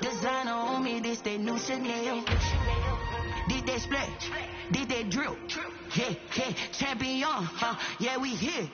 Designer on me, this they new Chanel. Did they splash? Did they drill? Yeah, yeah, champion, yeah, we here.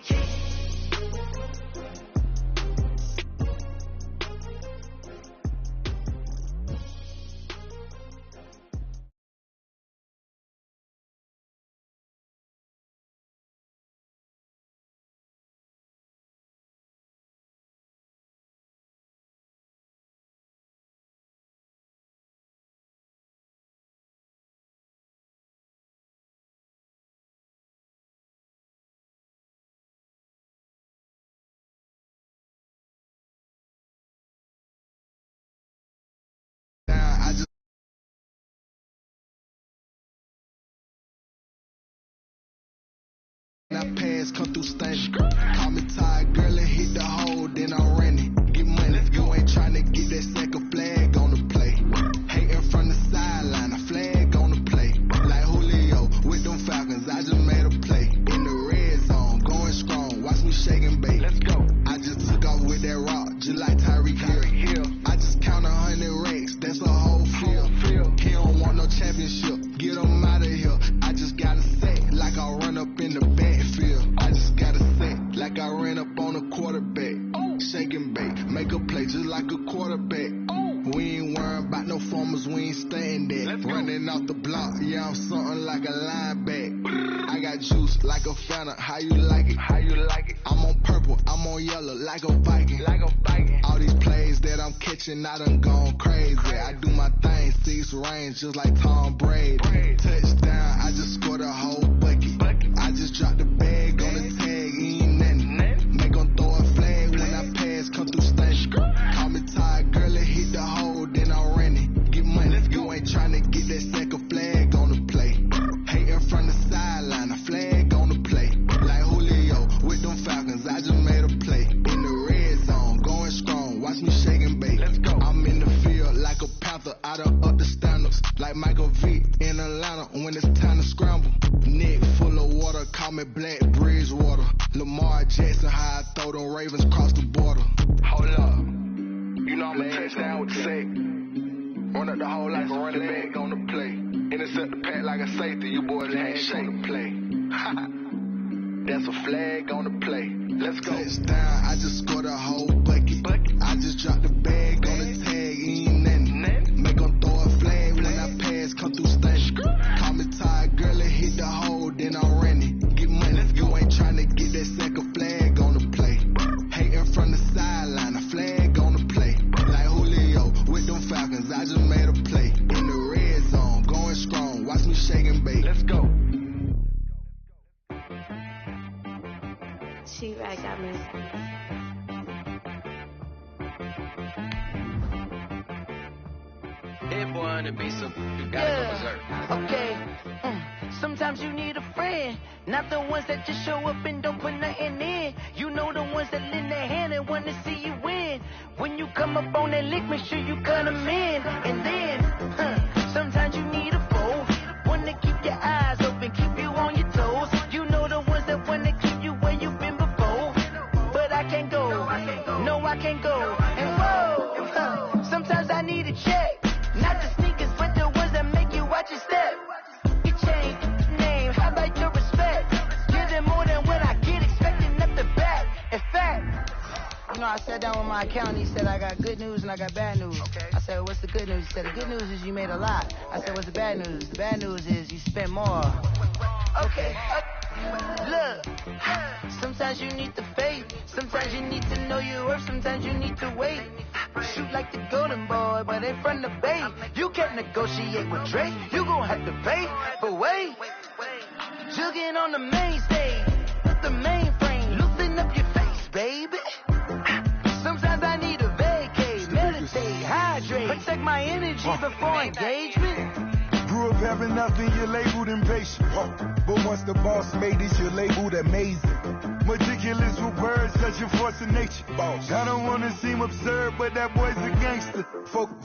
Come through station. Call me tired, girl, and hit the hole, then I'm running. Get money, you ain't tryna get that second flag on the play. Hating from the sideline, a flag on the play. Like Julio with them Falcons, I just made a play. In the red zone, going strong, watch me shake and bake. Let's go. I just took off with that rock, just like Tyreek Hill. I just count 100 racks, that's a whole field. He don't want no championship, get him out of here. I just gotta say, like I run up in the backfield. Like I ran up on a quarterback, shake and bake, make a play just like a quarterback. We ain't worrying about no formers, we ain't staying there. Running off the block, yeah, I'm something like a linebacker. I got juice like a Fanta, how you like it? I'm on purple, I'm on yellow, like a Viking. All these plays that I'm catching, I done gone crazy. I do my thing, 6 range, just like Tom Brady. Touchdown, I just scored a whole bucket. I just dropped the bag on the tag, ain't nothing. Make them throw a flag when I pass, come through station. Call me tired, girl, and hit the hole, then I'm running. Get money, you ain't tryna get that second flag on the play. Hating from the sideline, a flag on the play. Like Julio with them Falcons, I just made a play. In the red zone, going strong, watch me shake and bake. Let's go. I'm in the field like a panther, out of up the standards. Like Michael Vick in Atlanta when it's time to scramble. Neck full of water, call me Black Bridgewater. Lamar Jackson, how I throw them Ravens across the border. Hold up, you know I'm a touchdown with the sack. Run up the hole like a running back on the play. Intercept the pack like a safety, you boys ain't shake the play. That's a flag on the play. Let's go. Touchdown, I just scored a whole bucket. I just dropped the bag on the tag, ain't nothing. Make them throw a flag when I pass, come through station. Call me tired, girl, and hit the hole, then I'm running. Get money, you ain't tryna get that second flag on the play. Hating from the sideline, a flag on the play. Like Julio with them Falcons, I just made a play. In the red zone, going strong, watch me shake and bake. Let's go. She-Rag got me. Hit boy on the beat, so you gotta go berserk. Okay. Sometimes you need a friend, not the ones that just show up and don't put nothing in. You know the ones that lend their hand and want to see you win. When you come up on that lick, make sure you cut them in. And then, sometimes you need a foe, one to keep your eyes open, keep you on your toes. You know the ones that want to keep you where you've been before. But I can't go, no I can't go. And whoa, sometimes I need a check, not the sneakers, but the ones that make you watch your step. You change name, how about your respect? Give them more than what I get, expecting nothing back. In fact, you know, I sat down with my accountant, he said I got good news and I got bad news. Okay. I said, what's the good news? He said, the good news is you made a lot. I said, what's the bad news? The bad news is you spent more. Okay. Look, sometimes you need the faith, sometimes you need to know your worth, sometimes you need to wait. Shoot like the golden boy, but in front of the bay. You can't negotiate with Drake, you gon' have to pay. But wait, jugging on the main stage, the mainframe, loosen up your face, baby. Sometimes I need a vacate, meditate, hydrate, protect my energy before engagement. Grew up having nothing, you're labeled impatient. But once the boss made it, you're labeled amazing. Meticulous with words, such a force of nature. I don't wanna seem absurd, but that boy's a gangster.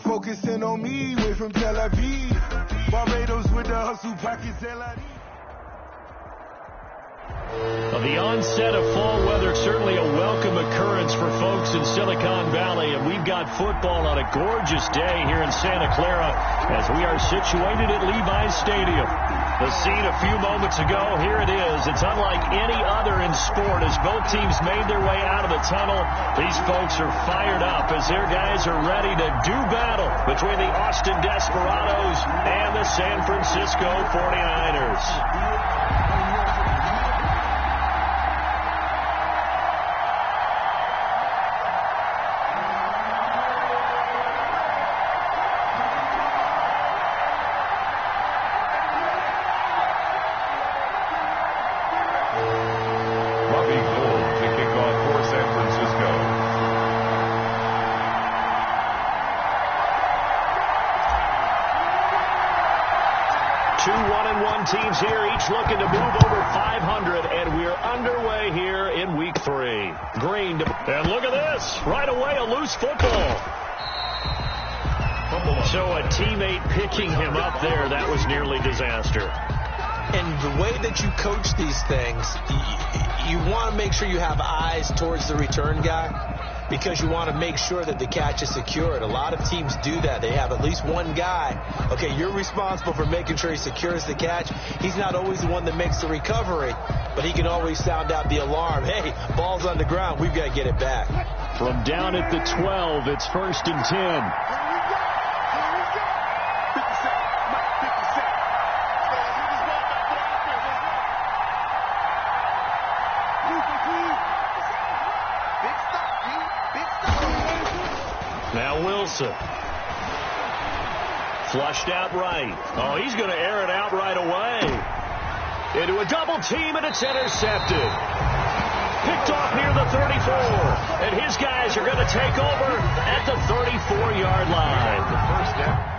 Focusing on me, way from Tel Aviv. Barbados with the hustle pockets, LID. Well, the onset of fall weather, certainly a welcome occurrence for folks in Silicon Valley, and we've got football on a gorgeous day here in Santa Clara as we are situated at Levi's Stadium. The scene a few moments ago, here it is. It's unlike any other in sport as both teams made their way out of the tunnel. These folks are fired up as their guys are ready to do battle between the Austin Desperados and the San Francisco 49ers. Two 1-1 teams here, each looking to move over 500, and we're underway here in week 3. Green, and look at this, right away a loose football. So a teammate picking him up there, that was nearly disaster. And the way that you coach these things, you want to make sure you have eyes towards the return guy, because you want to make sure that the catch is secured. A lot of teams do that. They have at least one guy. Okay, you're responsible for making sure he secures the catch. He's not always the one that makes the recovery, but he can always sound out the alarm. Hey, ball's on the ground. We've got to get it back. From down at the 12, it's 1st and 10. Now Wilson. Flushed out right. Oh, he's going to air it out right away. Into a double team, and it's intercepted. Picked off near the 34. And his guys are going to take over at the 34-yard line. The first down.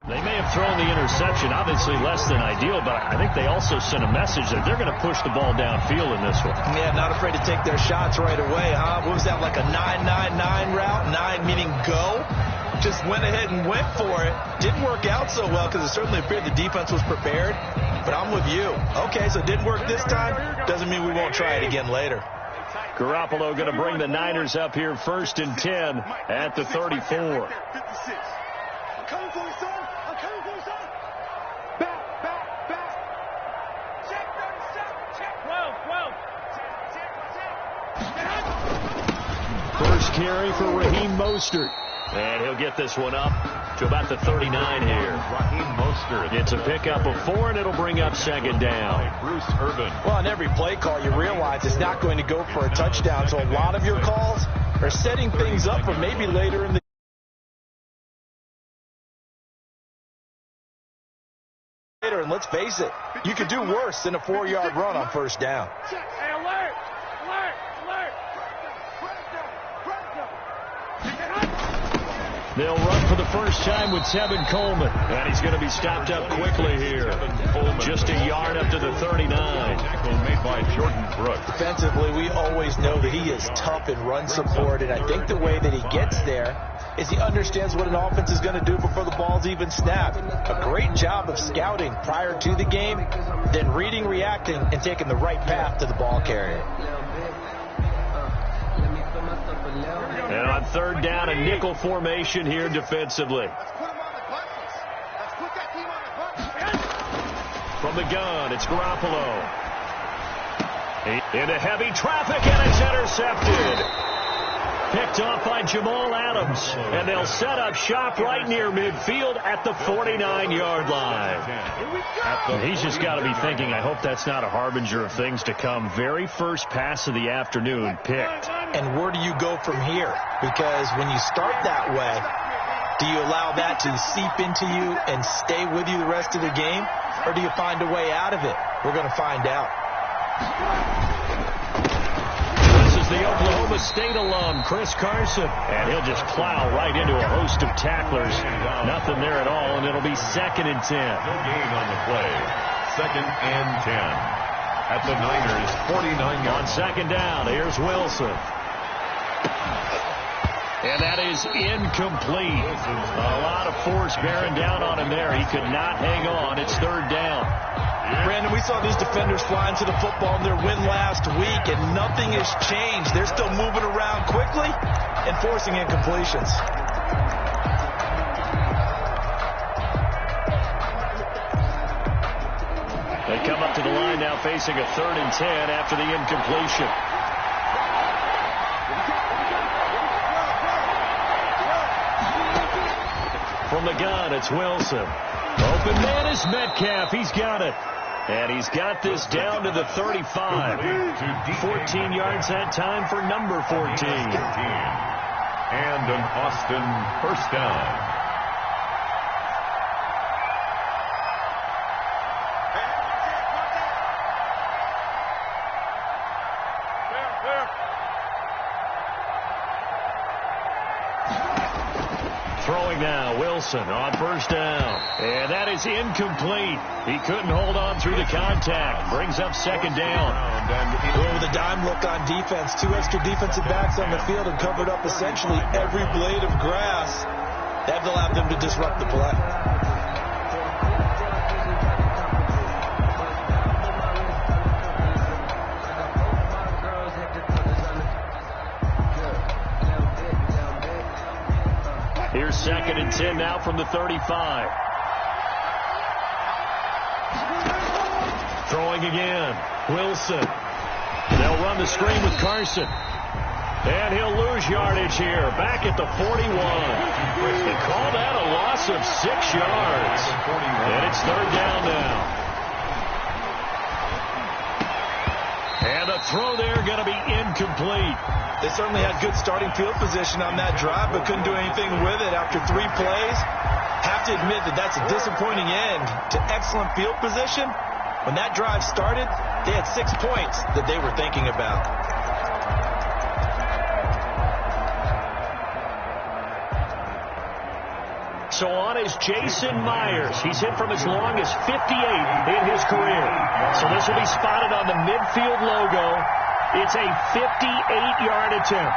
They may have thrown the interception, obviously less than ideal, but I think they also sent a message that they're going to push the ball downfield in this one. Yeah, not afraid to take their shots right away, huh? What was that, like a 9-9-9 route? 9 meaning go? Just went ahead and went for it. Didn't work out so well because it certainly appeared the defense was prepared, but I'm with you. Okay, so it didn't work this time. Doesn't mean we won't try it again later. Garoppolo going to bring the Niners up here 1st and 10 at the 34. First carry for Raheem Mostert. And he'll get this one up to about the 39 here. Raheem Mostert. It's a pickup of 4, and it'll bring up 2nd down. Bruce Irvin. Well, on every play call, you realize it's not going to go for a touchdown. So a lot of your calls are setting things up for maybe later in the and let's face it, you could do worse than a 4-yard run on 1st down. Hey, alert! Alert! Alert! They'll run for the first time with Tevin Coleman. And he's going to be stopped up quickly here. Just a yard up to the 39. Tackle made by Jordan Brooks. Defensively, we always know that he is tough in run support, and I think the way that he gets there is he understands what an offense is going to do before the ball's even snapped. A great job of scouting prior to the game, then reading, reacting, and taking the right path to the ball carrier. And on third down, a nickel formation here defensively. From the gun, it's Garoppolo. Into heavy traffic, and it's intercepted. Picked off by Jamal Adams. And they'll set up shop right near midfield at the 49-yard line. And he's just got to be thinking, I hope that's not a harbinger of things to come. Very first pass of the afternoon picked. And where do you go from here? Because when you start that way, do you allow that to seep into you and stay with you the rest of the game? Or do you find a way out of it? We're going to find out. This is the Oklahoma State alum, Chris Carson. And he'll just plow right into a host of tacklers. Nothing there at all, and it'll be 2nd and 10. No gain on the play. 2nd and 10. At the Niners, 49 yards. On second down, here's Wilson. And that is incomplete. A lot of force bearing down on him there. He could not hang on. It's third down. Brandon, we saw these defenders flying to the football in their win last week, and nothing has changed. They're still moving around quickly and forcing incompletions. They come up to the line now facing a 3rd and 10 after the incompletion. From the gun, it's Wilson. Open man is Metcalf. He's got it. And he's got this down to the 35. 14 yards that time for number 14. And an Austin first down. Throwing now, Wilson on first down. And that is incomplete. He couldn't hold on through the contact. Brings up 2nd down. With a dime look on defense, 2 extra defensive backs on the field and covered up essentially every blade of grass. That allowed them to disrupt the play. Here's 2nd and 10 now from the 35. Throwing again. Wilson. They'll run the screen with Carson. And he'll lose yardage here. Back at the 41. They call that a loss of 6 yards. And it's third down now. And a throw there going to be incomplete. They certainly had good starting field position on that drive, but couldn't do anything with it after 3 plays. Have to admit that that's a disappointing end to excellent field position. When that drive started, they had 6 points that they were thinking about. So on is Jason Myers. He's hit from as long as 58 in his career. So this will be spotted on the midfield logo. It's a 58-yard attempt.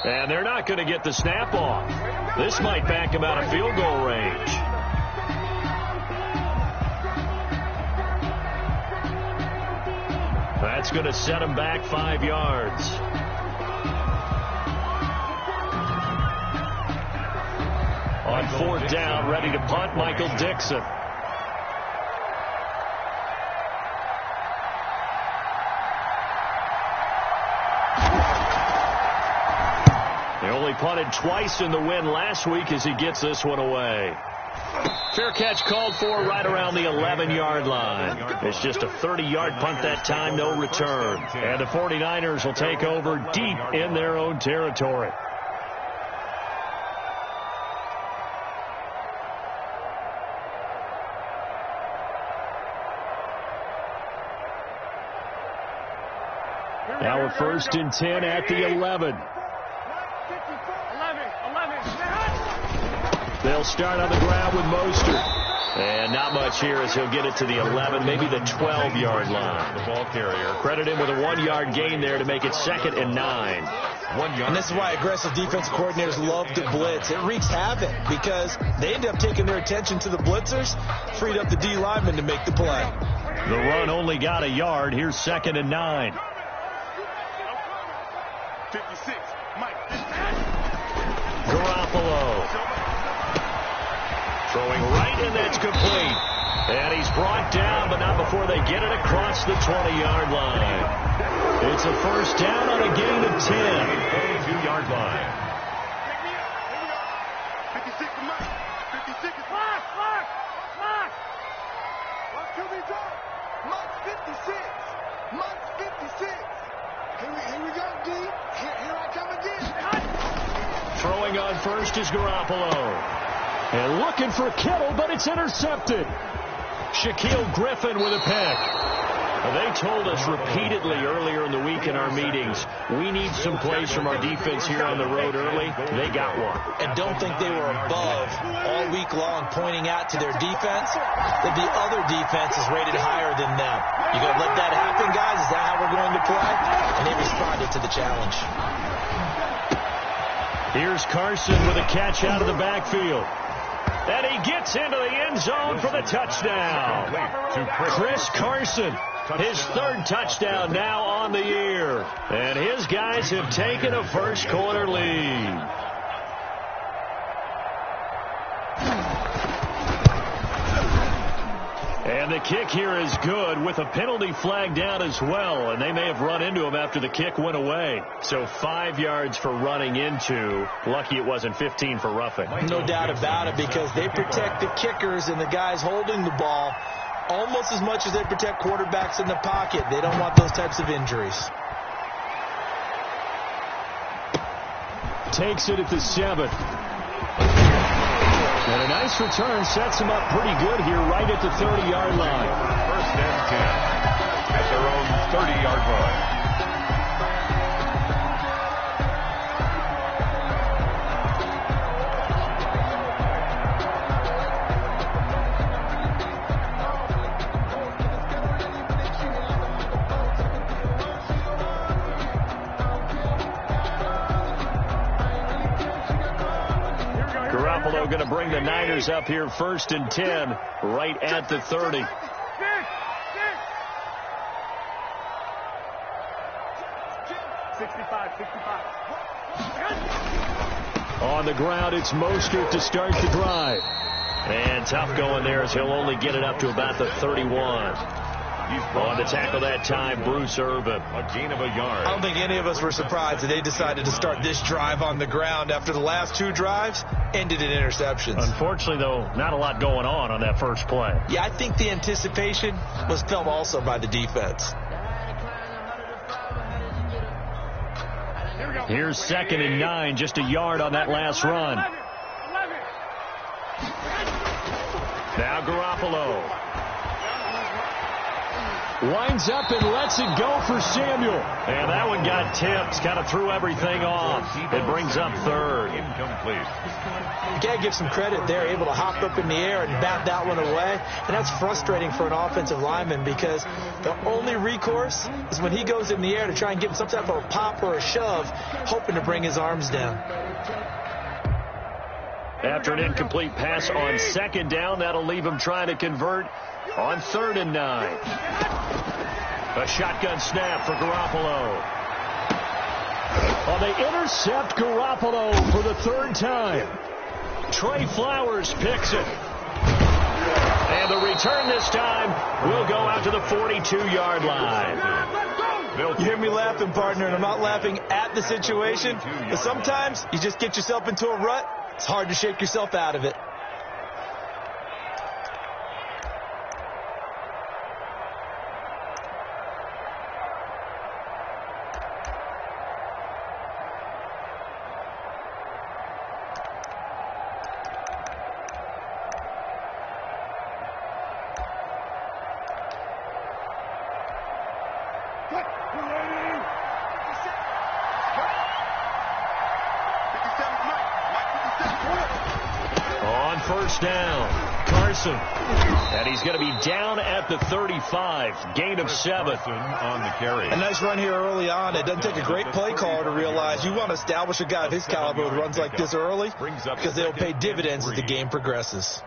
And they're not going to get the snap off. This might back him out of field goal range. That's going to set him back 5 yards. On 4th down, ready to punt, Michael Dixon. They only punted twice in the win last week as he gets this one away. Fair catch called for right around the 11-yard line. It's just a 30-yard punt that time, no return. And the 49ers will take over deep in their own territory. Now a 1st and 10 at the 11. They'll start on the ground with Mostert. And not much here as he'll get it to the 11, maybe the 12-yard line. The ball carrier. Credit him with a 1-yard gain there to make it 2nd and 9. 1 yard. And this is why aggressive defense coordinators love to blitz. It wreaks havoc because they end up taking their attention to the blitzers, freed up the D lineman to make the play. The run only got a yard. Here's 2nd and 9. 56, Mike. Garoppolo. Throwing right, and that's complete. And he's brought down, but not before they get it across the 20-yard line. It's a 1st down on a gain of 10. 22-yard line. 56, Mike. 56 is Mark. What can we do? Mike's 56. Mike's 56. Here we go, D. Here I come again. Throwing on 1st is Garoppolo. And looking for Kittle, but it's intercepted. Shaquille Griffin with a pick. They told us repeatedly earlier in the week in our meetings, we need some plays from our defense here on the road early. They got one. And don't think they were above all week long pointing out to their defense that the other defense is rated higher than them. You going to let that happen, guys? Is that how we're going to play? And they responded to the challenge. Here's Carson with a catch out of the backfield. And he gets into the end zone for the touchdown. Chris Carson, his 3rd touchdown now on the year. And his guys have taken a first-quarter lead. And the kick here is good with a penalty flag down as well. And they may have run into him after the kick went away. So 5 yards for running into. Lucky it wasn't 15 for roughing. No doubt about it, because they protect the kickers and the guys holding the ball almost as much as they protect quarterbacks in the pocket. They don't want those types of injuries. Takes it at the 7. And a nice return sets him up pretty good here right at the 30-yard line. 1st and 10 at their own 30-yard line. Going to bring the Niners up here 1st and 10 right at the 30. On the ground, it's Mostert to start the drive. And tough going there as he'll only get it up to about the 31. On the tackle that time, Bruce Irvin. A gain of a yard. I don't think any of us were surprised that they decided to start this drive on the ground after the last 2 drives ended in interceptions. Unfortunately, though, not a lot going on that first play. Yeah, I think the anticipation was felt also by the defense. Here's 2nd and 9, just a yard on that last run. Now Garoppolo. Winds up and lets it go for Samuel. And that one got tipped, kind of threw everything off. It brings up 3rd. Incomplete. You got to give some credit there, able to hop up in the air and bat that one away. And that's frustrating for an offensive lineman because the only recourse is when he goes in the air to try and give some type of a pop or a shove, hoping to bring his arms down. After an incomplete pass on 2nd down, that'll leave him trying to convert on 3rd and 9. A shotgun snap for Garoppolo. Well, they intercept Garoppolo for the 3rd time. Trey Flowers picks it. And the return this time will go out to the 42-yard line. You hear me laughing, partner, and I'm not laughing at the situation, but sometimes you just get yourself into a rut. It's hard to shake yourself out of it. first down. Carson. And he's going to be down at the 35. Gain of 7 on the carry. A nice run here early on. It doesn't take a great play caller to realize you want to establish a guy of his caliber who runs like this early because they'll pay dividends as the game progresses.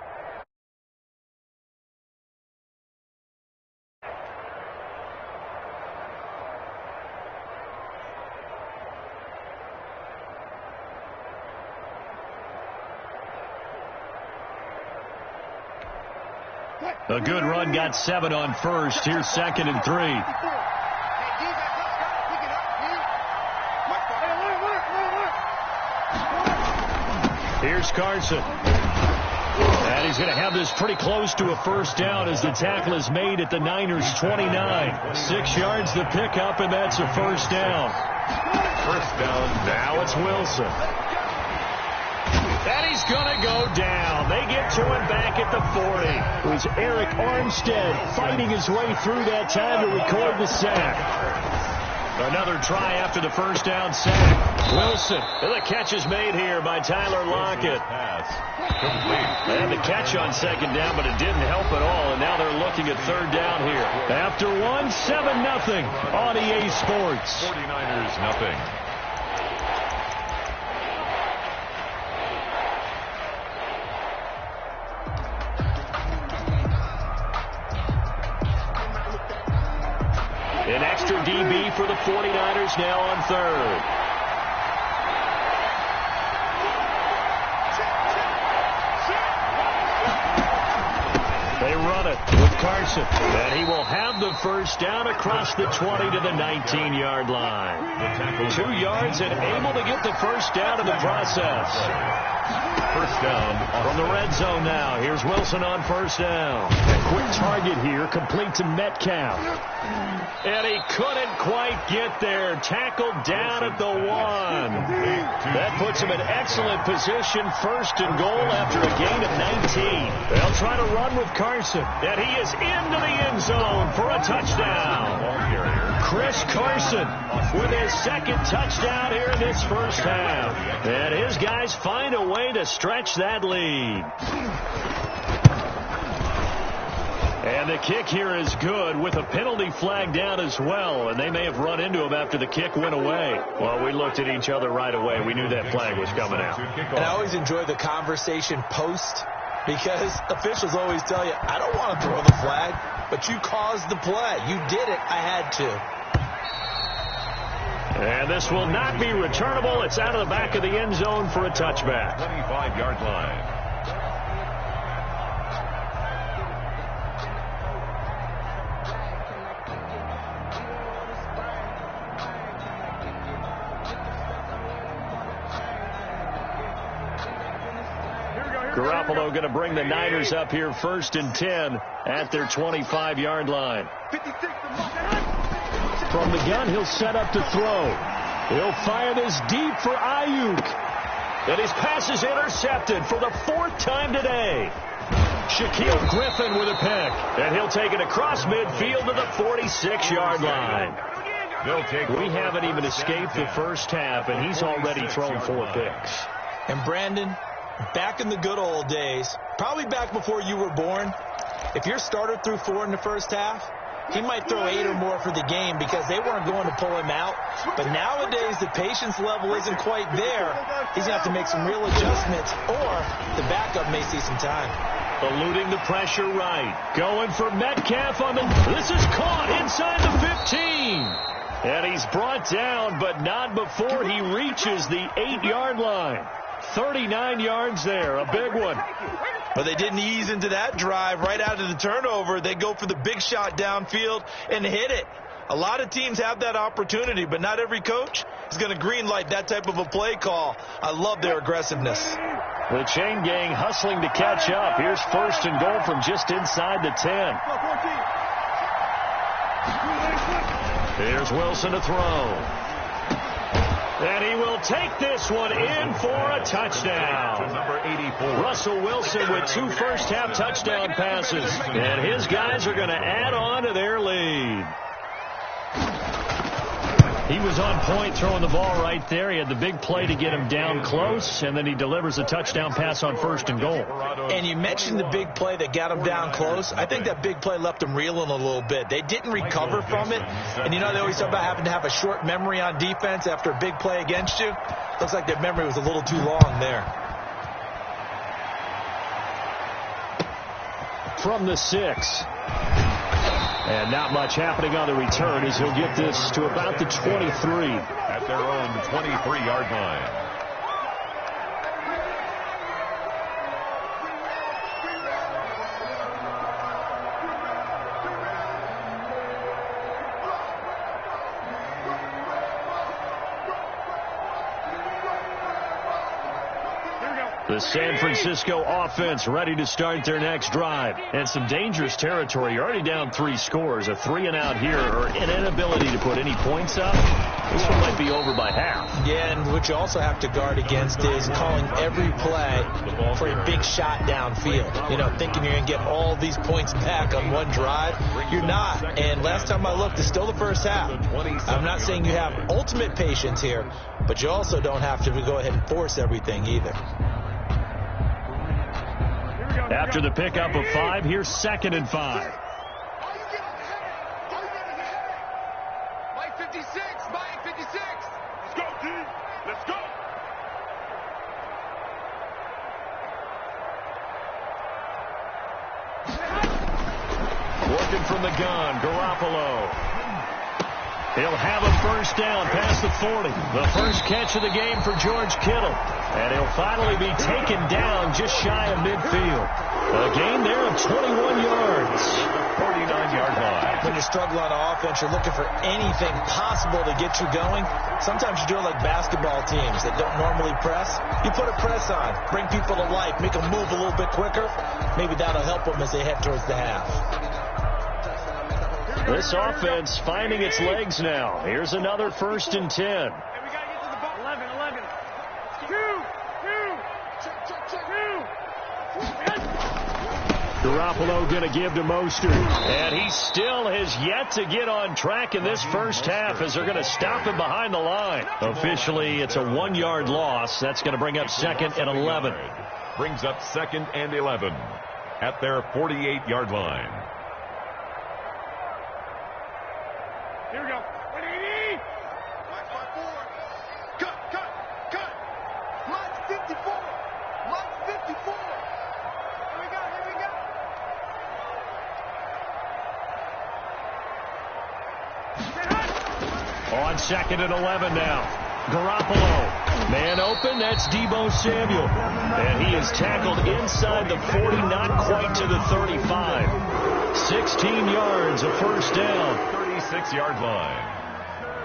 A good run got 7 on first. Here's 2nd and 3. Here's Carson. And he's going to have this pretty close to a first down as the tackle is made at the Niners' 29. 6 yards the pickup, and that's a first down. First down. Now it's Wilson. And he's going to go down. They get to him back at the 40. It was Eric Armstead fighting his way through that time to record the sack. Another try after the first down sack. Wilson. And the catch is made here by Tyler Lockett. They had the catch on 2nd down, but it didn't help at all. And now they're looking at 3rd down here. After 1, 7-0 on EA Sports. 49ers nothing. An extra DB for the 49ers now on 3rd. They run it with Carson. And he will have the first down across the 20 to the 19-yard line. 2 yards and able to get the first down in the process. First down from the red zone now. Here's Wilson on first down. A quick target here, complete to Metcalf. And he couldn't quite get there. Tackled down at the 1. That puts him in excellent position. 1st and goal after a gain of 19. They'll try to run with Carson. And he is into the end zone for a touchdown. Chris Carson with his 2nd touchdown here in this first half. And his guys find a way to stretch that lead. And the kick here is good with a penalty flag down as well. And they may have run into him after the kick went away. Well, we looked at each other right away. We knew that flag was coming out. And I always enjoy the conversation post because officials always tell you, I don't want to throw the flag, but you caused the play. You did it. I had to. And this will not be returnable. It's out of the back of the end zone for a touchback. 25-yard line. Garoppolo going to bring the Niners up here 1st and 10 at their 25-yard line. From the gun, he'll set up to throw. He'll fire this deep for Ayuk. And his pass is intercepted for the 4th time today. Shaquille Griffin with a pick. And he'll take it across midfield to the 46-yard line. We haven't even escaped the first half, and he's already thrown 4 picks. And Brandon, back in the good old days, probably back before you were born, if your starter threw 4 in the first half, he might throw 8 or more for the game because they weren't going to pull him out. But nowadays, the patience level isn't quite there. He's going to have to make some real adjustments, or the backup may see some time. Eluding the pressure right. Going for Metcalf on the... This is caught inside the 15. And he's brought down, but not before he reaches the 8-yard line. 39 yards there, a big one. But they didn't ease into that drive right out of the turnover. They go for the big shot downfield and hit it. A lot of teams have that opportunity, but not every coach is going to greenlight that type of a play call. I love their aggressiveness. The chain gang hustling to catch up. Here's 1st and goal from just inside the 10. Here's Wilson to throw. And he will take this one in for a touchdown. Number 84. Russell Wilson with 2 first-half touchdown passes. And his guys are going to add on to their lead. He was on point throwing the ball right there. He had the big play to get him down close, and then he delivers a touchdown pass on 1st and goal. And you mentioned the big play that got him down close. I think that big play left him reeling a little bit. They didn't recover from it. And you know they always talk about having to have a short memory on defense after a big play against you. Looks like their memory was a little too long there. From the 6. And not much happening on the return as he'll get this to about the 23. At their own 23-yard line. The San Francisco offense ready to start their next drive. And some dangerous territory. You're already down 3 scores. A 3-and-out here or an inability to put any points up. This one might be over by half. Yeah, and what you also have to guard against is calling every play for a big shot downfield. You know, thinking you're going to get all these points back on one drive. You're not. And last time I looked, it's still the first half. I'm not saying you have ultimate patience here, but you also don't have to go ahead and force everything either. After the pickup of 5, here's 2nd and 5. Mike 56, Mike 56. Let's go, team. Let's go. Working from the gun, Garoppolo. He'll have a first down past the 40. The first catch of the game for George Kittle. And he'll finally be taken down just shy of midfield. A gain there of 21 yards. 49-yard line. When you struggle on offense, you're looking for anything possible to get you going. Sometimes you do it like basketball teams that don't normally press. You put a press on, bring people to life, make them move a little bit quicker. Maybe that'll help them as they head towards the half. This offense finding its legs now. Here's another 1st and 10. Hey, we got to get to the ball. 11. 2. Garoppolo going to give to Mostert. And he still has yet to get on track in this first half as they're going to stop him behind the line. Officially, it's a 1-yard loss. That's going to bring up 2nd and 11. Brings up 2nd and 11 at their 48-yard line. Here we go. 180. Mike 54. Cut. Mike 54. Mike 54. Here we go. On 2nd and 11 now. Garoppolo. Man open, that's Deebo Samuel. And he is tackled inside the 40, not quite to the 35. 16 yards, a first down. 36-yard line.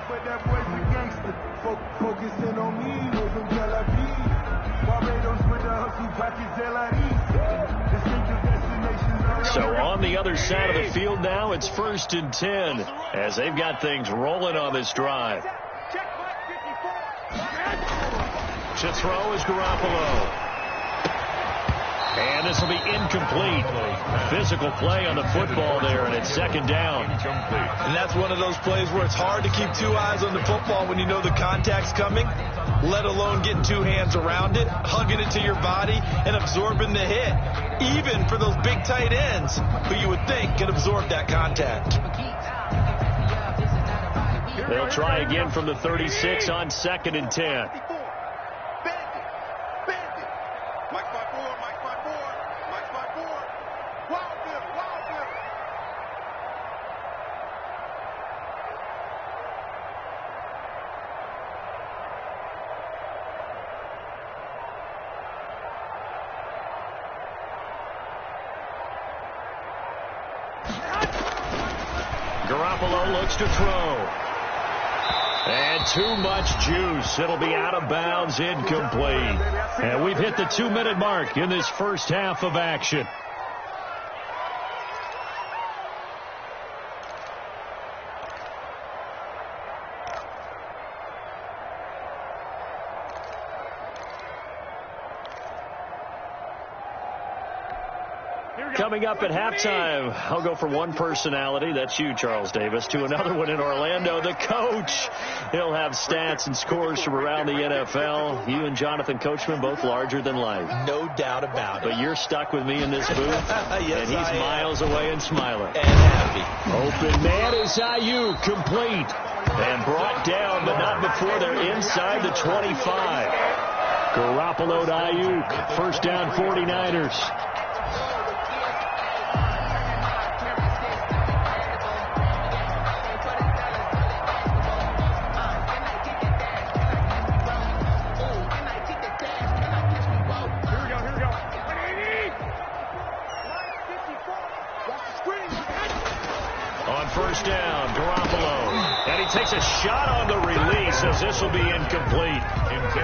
But that boy's a gangster. Focusing on me, was in Tel Aviv. Barbados with the hustle package de la Rive. Distinctive destinations. So on the other side of the field now, it's 1st and 10 as they've got things rolling on this drive. To throw is Garoppolo. And this will be incomplete. Physical play on the football there, and it's 2nd down. And that's one of those plays where it's hard to keep 2 eyes on the football when you know the contact's coming, let alone getting 2 hands around it, hugging it to your body, and absorbing the hit, even for those big tight ends who you would think can absorb that contact. They'll try again from the 36 on 2nd and 10. Garoppolo looks to throw. And too much juice. It'll be out of bounds, incomplete. And we've hit the 2-minute mark in this first half of action. Here Coming up at halftime, I'll go from one personality, that's you, Charles Davis, to another one in Orlando, the coach. He'll have stats and scores from around the NFL. You and Jonathan Coachman, both larger than life. No doubt about it. But you're stuck with me in this booth, yes, and he's miles away and smiling. And happy. Open man is Ayuk, complete. And brought down, but not before they're inside the 25. Garoppolo to Ayuk, first down 49ers. First down, Garoppolo. And he takes a shot on the release as this will be incomplete.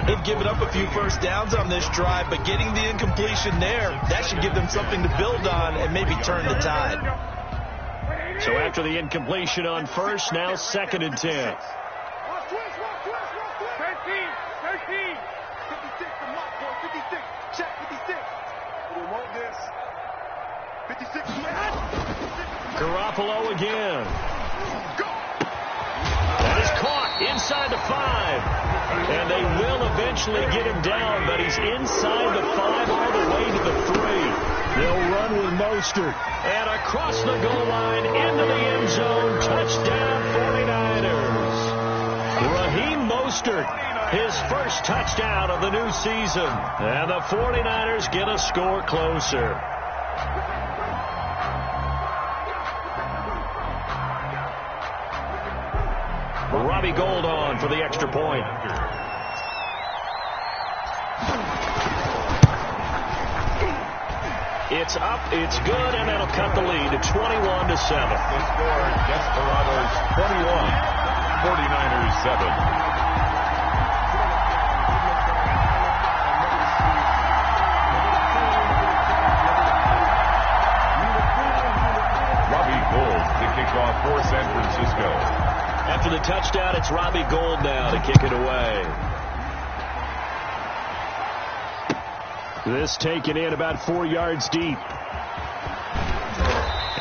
They've given up a few first downs on this drive, but getting the incompletion there, that should give them something to build on and maybe turn the tide. So after the incompletion on first, now 2nd and 10. 13. 56, the mark boy, 56. Check 56. We want this. 56, man. Garoppolo again. That is caught inside the 5. And they will eventually get him down, but he's inside the 5 all the way to the 3. They'll run with Mostert. And across the goal line into the end zone. Touchdown 49ers. Raheem Mostert, his first touchdown of the new season. And the 49ers get a score closer. Robbie Gould on for the extra point. It's up, it's good, and that'll cut the lead to 21-7. The score, Desperados 21, 49ers 7. Robbie Gould to kick off for San Francisco. After the touchdown, it's Robbie Gould now to kick it away. This taken in about 4 yards deep.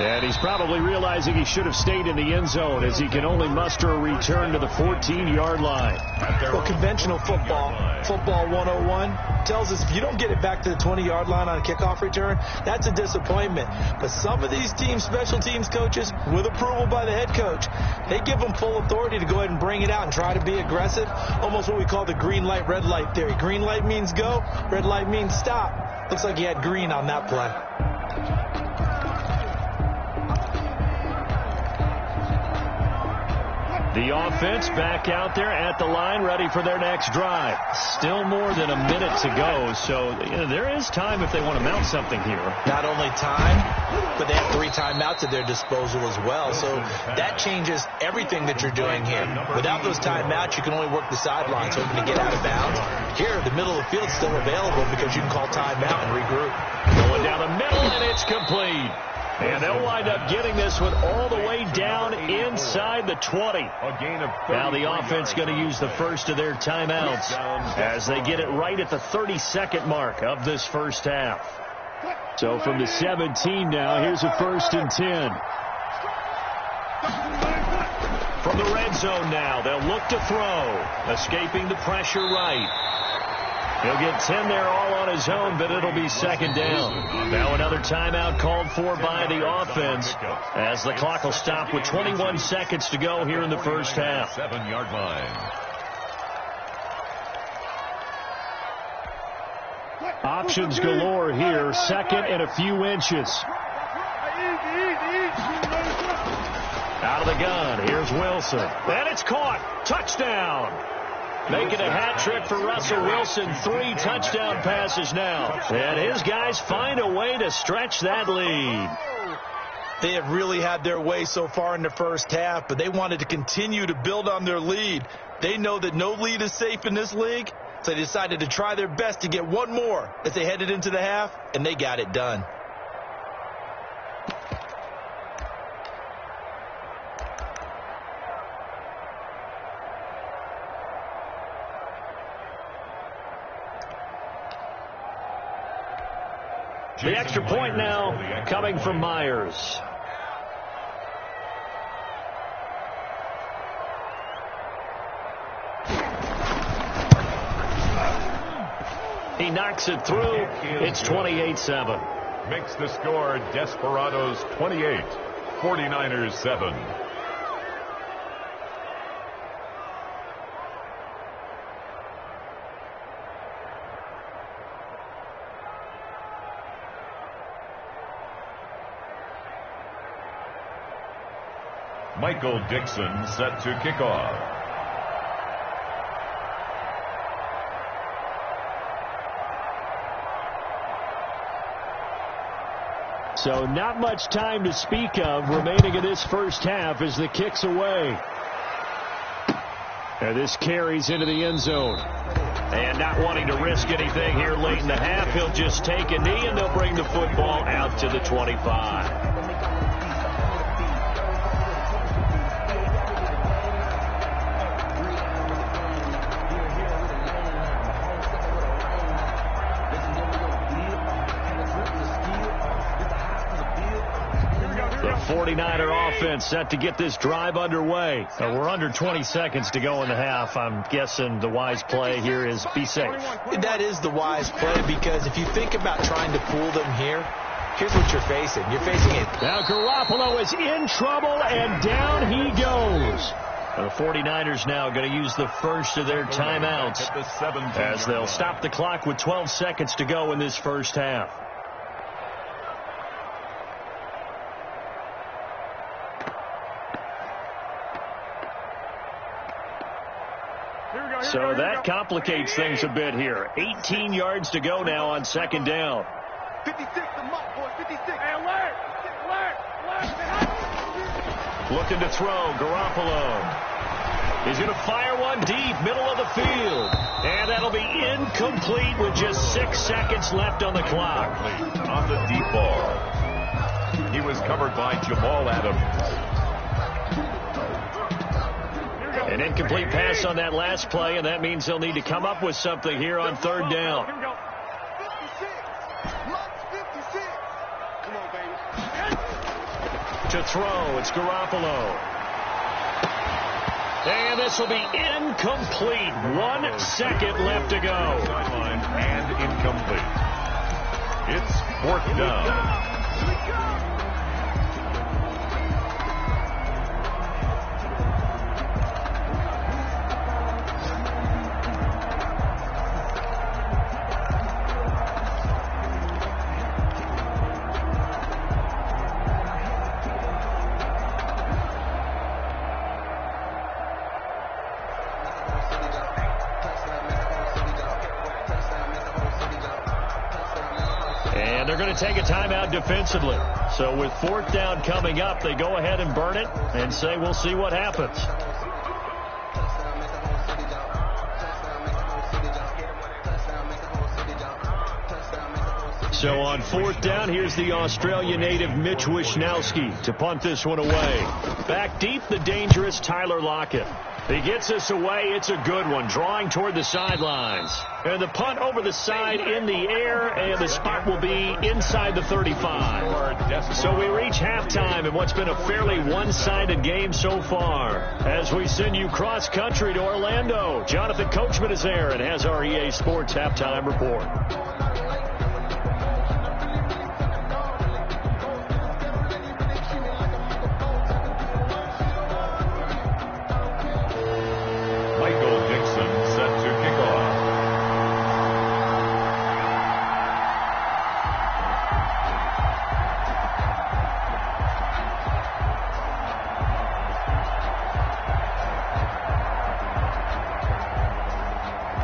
And he's probably realizing he should have stayed in the end zone as he can only muster a return to the 14-yard line. Well, conventional football 101, tells us if you don't get it back to the 20-yard line on a kickoff return, that's a disappointment. But some of these teams, special teams coaches, with approval by the head coach, they give them full authority to go ahead and bring it out and try to be aggressive, almost what we call the green light, red light theory. Green light means go, red light means stop. Looks like he had green on that play. The offense back out there at the line, ready for their next drive. Still more than a minute to go, so there is time if they want to mount something here. Not only time, but they have 3 timeouts at their disposal as well, so that changes everything that you're doing here. Without those timeouts, you can only work the sidelines, hoping to get out of bounds. Here, the middle of the field is still available because you can call timeout and regroup. Going down the middle, and it's complete. And they'll wind up getting this one all the way down inside the 20. Now the offense going to use the first of their timeouts as they get it right at the 32nd mark of this first half. So from the 17 now, here's a 1st and 10. From the red zone now, they'll look to throw. Escaping the pressure right. He'll get 10 there all on his own, but it'll be 2nd down. Now another timeout called for by the offense as the clock will stop with 21 seconds to go here in the first half. 7-yard line. Options galore here. 2nd and a few inches. Out of the gun. Here's Wilson. And it's caught. Touchdown. Making a hat trick for Russell Wilson. 3 touchdown passes now. And his guys find a way to stretch that lead. They have really had their way so far in the first half, but they wanted to continue to build on their lead. They know that no lead is safe in this league, so they decided to try their best to get one more as they headed into the half, and they got it done. The extra point now coming from Myers. He knocks it through. It's 28-7. Makes the score Desperados 28, 49ers 7. Michael Dixon set to kick off. So not much time to speak of remaining in this first half as the kick's away. And this carries into the end zone. And not wanting to risk anything here late in the half, he'll just take a knee and they'll bring the football out to the 25. The 49er offense set to get this drive underway. We're under 20 seconds to go in the half. I'm guessing the wise play here is be safe. That is the wise play, because if you think about trying to fool them here, here's what you're facing. You're facing it. Now Garoppolo is in trouble, and down he goes. The 49ers now going to use the first of their timeouts as they'll stop the clock with 12 seconds to go in this first half. So that complicates things a bit here. 18 yards to go now on second down. 56, the muck, boy, 56. Hey, alert! Looking to throw, Garoppolo. He's going to fire one deep, middle of the field. And that'll be incomplete with just 6 seconds left on the clock. On the deep ball. He was covered by Jamal Adams. An incomplete pass on that last play, and that means they'll need to come up with something here on third down. 56. Muck's 56. Come on, baby. To throw, it's Garoppolo. And this will be incomplete. 1 second left to go. Sideline and incomplete. It's fourth down. And they're going to take a timeout defensively. So with fourth down coming up, they go ahead and burn it and say we'll see what happens. So on fourth down, here's the Australia native Mitch Wishnowsky to punt this one away. Back deep, the dangerous Tyler Lockett. He gets us away. It's a good one, drawing toward the sidelines. And the punt over the side in the air, and the spot will be inside the 35. So we reach halftime in what's been a fairly one-sided game so far. As we send you cross-country to Orlando, Jonathan Coachman is there and has our EA Sports halftime report.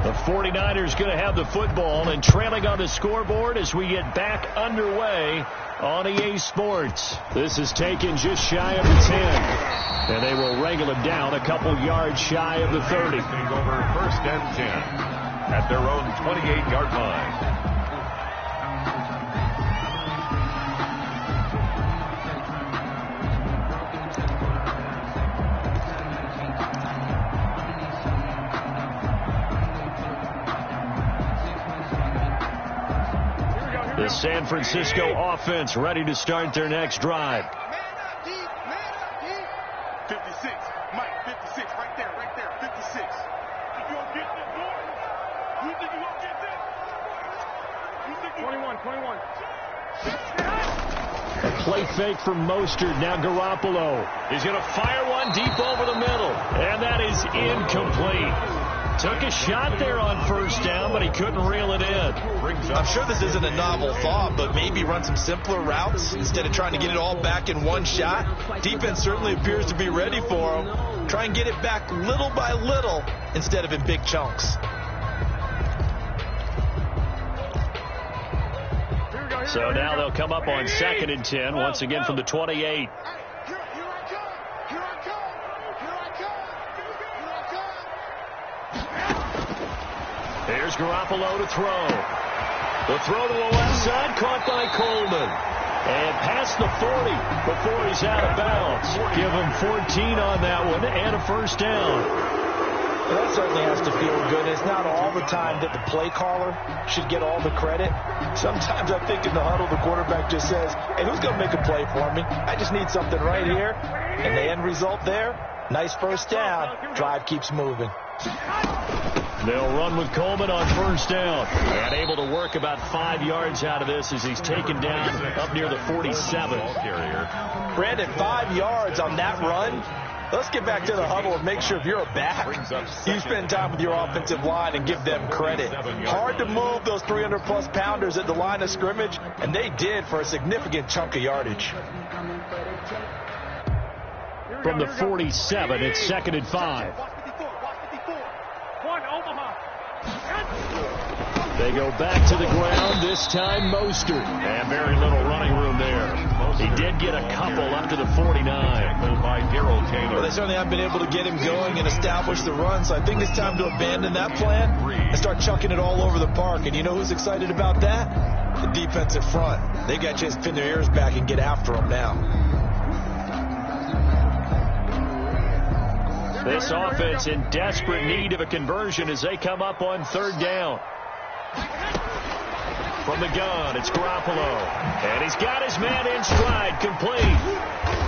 The 49ers going to have the football and trailing on the scoreboard as we get back underway on EA Sports. This is taken just shy of the 10. And they will wrangle it down a couple yards shy of the 30. Over first and 10 at their own 28-yard line. The San Francisco offense ready to start their next drive. 56, Mike, 56, right there, 56. You gonna get this, boy? You think you gonna get this? You think 21. A play fake from Mostert. Now Garoppolo. He's going to fire one deep over the middle. And that is incomplete. Took a shot there on first down, but he couldn't reel it in. I'm sure this isn't a novel thought, but maybe run some simpler routes instead of trying to get it all back in one shot. Defense certainly appears to be ready for him. Try and get it back little by little instead of in big chunks. So now they'll come up on 2nd and 10, once again from the 28. Here's Garoppolo to throw. The throw to the left side, caught by Coleman. And past the 40 before he's out of bounds. Give him 14 on that one and a first down. That certainly has to feel good. It's not all the time that the play caller should get all the credit. Sometimes I think in the huddle, the quarterback just says, hey, who's going to make a play for me? I just need something right here. And the end result there, nice first down. Drive keeps moving. They'll run with Coleman on first down. And able to work about 5 yards out of this as he's taken down up near the 47. Brandon, 5 yards on that run. Let's get back to the huddle and make sure if you're a back, you spend time with your offensive line and give them credit. Hard to move those 300-plus pounders at the line of scrimmage, and they did for a significant chunk of yardage. From the 47, it's 2nd and 5. They go back to the ground, this time Mostert. And very little running room there. He did get a couple up to the 49. Well, they certainly haven't been able to get him going and establish the run, so I think it's time to abandon that plan and start chucking it all over the park. And you know who's excited about that? The defensive front. They got a chance to pin their ears back and get after him now. This offense in desperate need of a conversion as they come up on 3rd down. From the gun, it's Garoppolo. And he's got his man in stride, complete.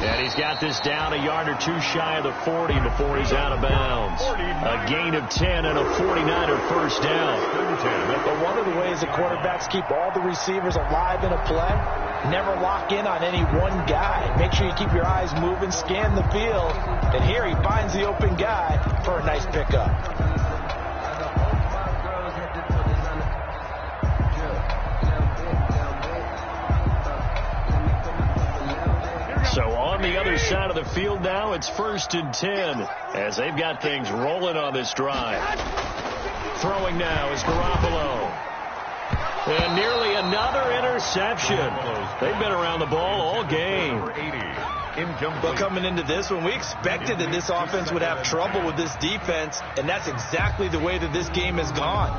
And he's got this down a yard or two shy of the 40 before he's out of bounds. A gain of 10 and a 49er first down. But one of the ways the quarterbacks keep all the receivers alive in a play, never lock in on any one guy. Make sure you keep your eyes moving, scan the field. And here he finds the open guy for a nice pickup. So on the other side of the field now, it's 1st and 10 as they've got things rolling on this drive. Throwing now is Garoppolo. And nearly another interception. They've been around the ball all game. But coming into this one, we expected that this offense would have trouble with this defense, and that's exactly the way that this game has gone.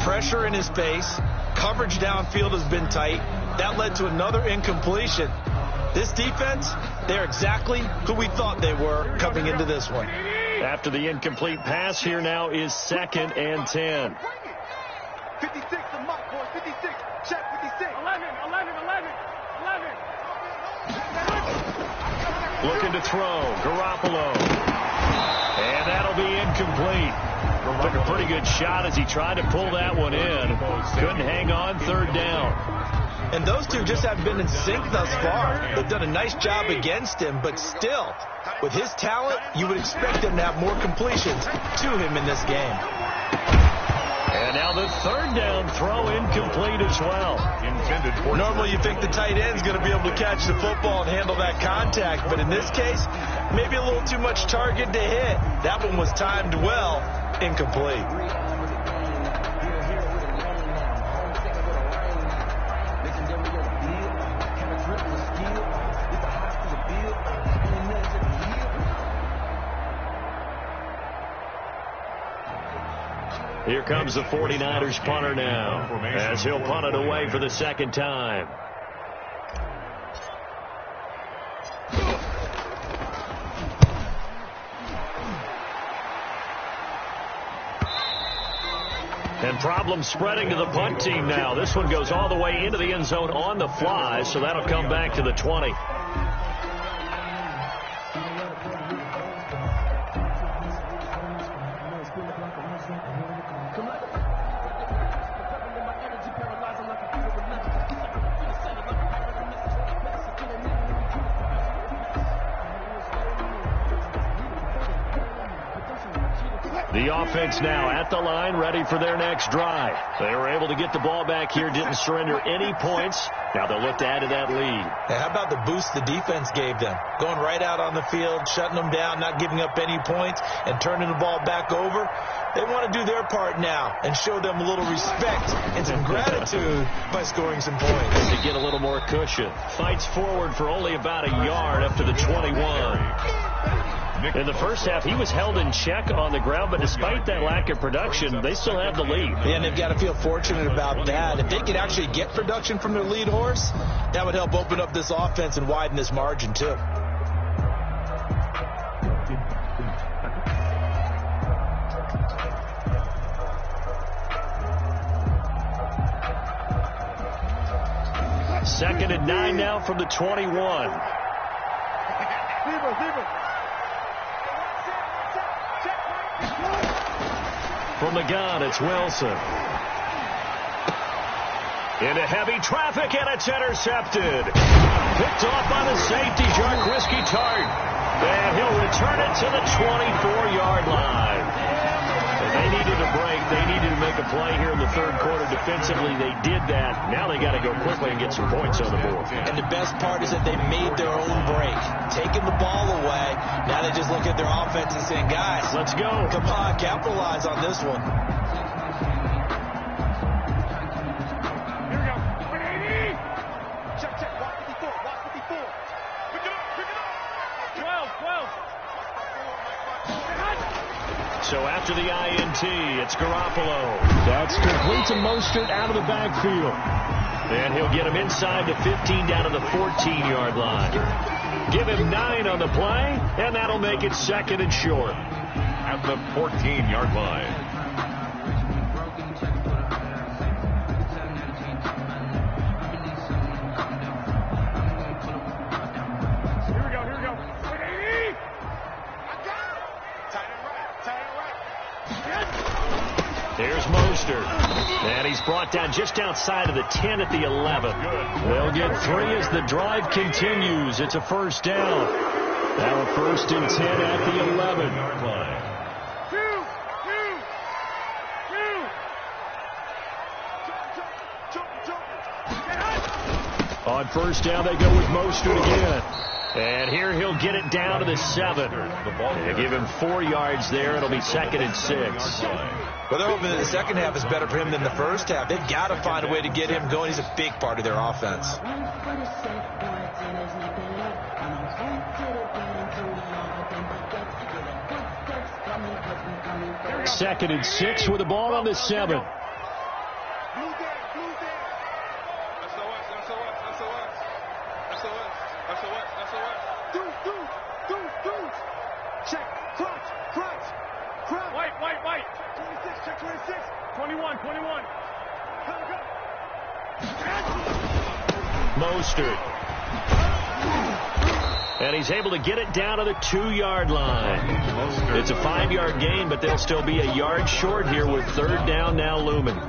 Pressure in his face. Coverage downfield has been tight. That led to another incompletion. This defense, they're exactly who we thought they were coming into this one. After the incomplete pass, here now is 2nd and 10. 56 to Mike, boy, 56. Check 56. 11. Looking to throw, Garoppolo. And that'll be incomplete. Took a pretty good shot as he tried to pull that one in. Couldn't hang on 3rd down. And those two just haven't been in sync thus far. They've done a nice job against him, but still, with his talent, you would expect him to have more completions to him in this game. And now the 3rd down throw incomplete as well. Normally you think the tight end's going to be able to catch the football and handle that contact, but in this case, maybe a little too much target to hit. That one was timed well, incomplete. Here comes the 49ers punter now, as he'll punt it away for the 2nd time. And problems spreading to the punt team now. This one goes all the way into the end zone on the fly, so that'll come back to the 20. The offense now at the line, ready for their next drive. They were able to get the ball back here, didn't surrender any points. Now they'll look to add to that lead. Hey, how about the boost the defense gave them? Going right out on the field, shutting them down, not giving up any points, and turning the ball back over. They want to do their part now and show them a little respect and some gratitude by scoring some points. To get a little more cushion. Fights forward for only about a yard up to the 21. In the first half, he was held in check on the ground, but despite that lack of production, they still have the lead. Yeah, and they've got to feel fortunate about that. If they could actually get production from their lead horse, that would help open up this offense and widen this margin, too. Second and 9 now from the 21. From the gun, it's Wilson. Into heavy traffic, and it's intercepted. Picked off by the safety, Jarquiski Tart. And he'll return it to the 24-yard line. They needed a break. They needed to make a play here in the third quarter. Defensively, they did that. Now they got to go quickly and get some points on the board. And the best part is that they made their own break. Taking the ball away. Now they just look at their offense and saying, guys, let's go. Come on, capitalize on this one. Here we go. 180. Check. Watch 54. Watch 54. Pick it up. 12. So after the INT, it's Garoppolo. That's complete to Mostert out of the backfield. And he'll get him inside the 15 down to the 14-yard line. Give him 9 on the play, and that'll make it second and short. At the 14-yard line. There's Mostert. And he's brought down just outside of the 10 at the 11. They'll get 3 as the drive continues. It's a first down. Now a first and 10 at the 11. On first down, they go with Mostert again. And here he'll get it down to the 7. They give him 4 yards there. It'll be second and 6. Well, they're hoping that the second half is better for him than the first half. They've got to find a way to get him going. He's a big part of their offense. Second and 6 with the ball on the 7. White. 26, check 26. 21. Go. Mostert. And he's able to get it down to the 2-yard line. It's a 5-yard gain, but they'll still be a yard short here with third down now looming.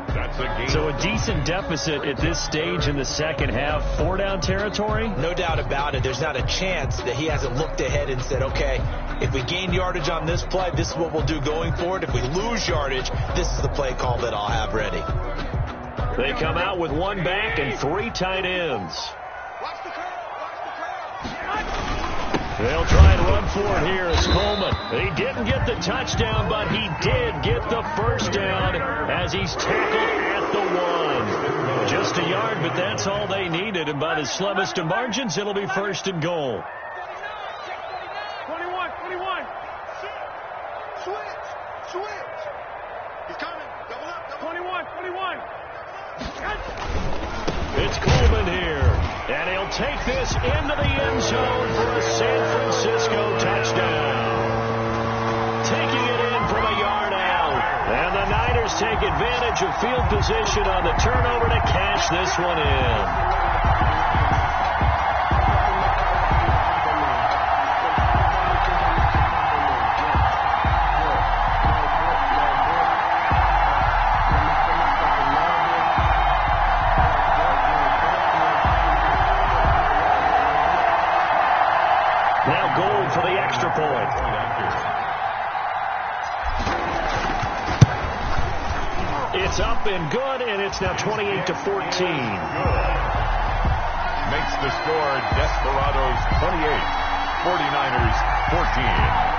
So a decent deficit at this stage in the second half. 4-down territory? No doubt about it. There's not a chance that he hasn't looked ahead and said, okay, if we gain yardage on this play, this is what we'll do going forward. If we lose yardage, this is the play call that I'll have ready. They come out with 1 back and 3 tight ends. They'll try and run for it here as Coleman. He didn't get the touchdown, but he did get the first down as he's tackled at the 1. Just a yard, but that's all they needed. And by the slimmest of margins, it'll be first and goal. 21. Switch. He's coming. Double up. 21. It's Coleman here. And he'll take this into the end zone for a San Francisco touchdown. Taking it in from a yard out. And the Niners take it advantage of field position on the turnover to cash this one in. Now Gold for the extra point. It's up and good, and it's now 28-14. Makes the score Desperados 28, 49ers 14.